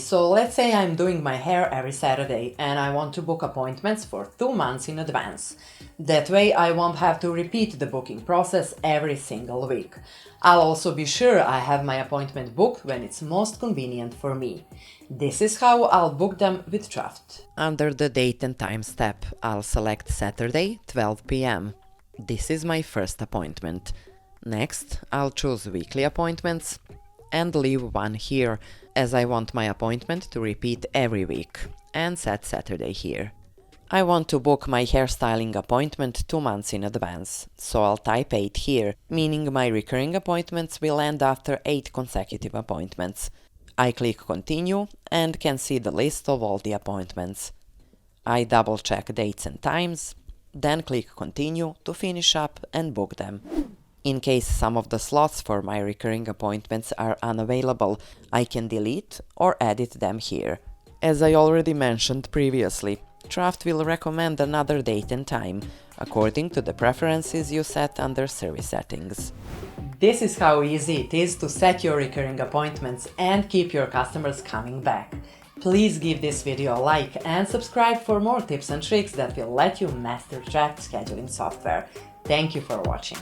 so let's say I'm doing my hair every Saturday and I want to book appointments for 2 months in advance. That way I won't have to repeat the booking process every single week. I'll also be sure I have my appointment booked when it's most convenient for me. This is how I'll book them with Trafft. Under the date and time step, I'll select Saturday, 12 p.m. This is my first appointment. Next, I'll choose weekly appointments and leave one here, as I want my appointment to repeat every week, and set Saturday here. I want to book my hairstyling appointment 2 months in advance, so I'll type 8 here, meaning my recurring appointments will end after 8 consecutive appointments. I click continue and can see the list of all the appointments. I double check dates and times, then click continue to finish up and book them. In case some of the slots for my recurring appointments are unavailable, I can delete or edit them here. As I already mentioned previously, Trafft will recommend another date and time, according to the preferences you set under service settings. This is how easy it is to set your recurring appointments and keep your customers coming back. Please give this video a like and subscribe for more tips and tricks that will let you master Trafft scheduling software. Thank you for watching.